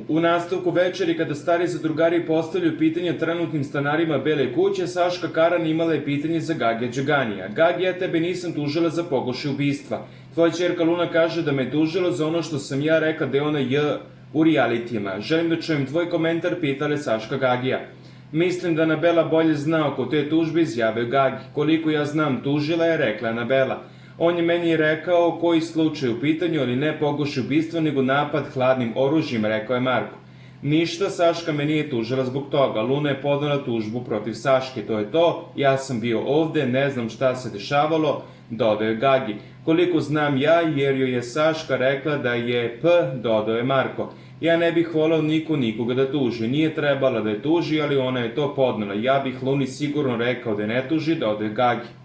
U nastavku večeri, kada stari zadrugari postavljaju pitanje trenutnim stanarima Bele kuće, Saška Karan imala je pitanje za Gagija Đuganija. Gagi, ja tebe nisam tužila za pokušaj ubistva. Tvoja ćerka Luna kaže da me je tužila za ono što sam ja rekla da je ona u realitijima. Želim da čujem tvoj komentar, pitala je Saška Gagija. Mislim da Anabela bolje zna oko te tužbe, izjavio Gagi. Koliko ja znam, tužila je, rekla Anabela. On je meni rekao koji slučaj u pitanju, ali ne pokušaj ubistva, nego napad hladnim oružjem, rekao je Marko. Ništa, Saška me nije tužila zbog toga. Luna je podnela tužbu protiv Saške, to je to. Ja sam bio ovde, ne znam šta se dešavalo, dodao je Gagi. Koliko znam ja, jer joj je Saška rekla da je P, dodao je Marko. Ja ne bih volao nikoga da tuži. Nije trebala da je tuži, ali ona je to podnela. Ja bih Luni sigurno rekao da je ne tuži, dodao je Gagi.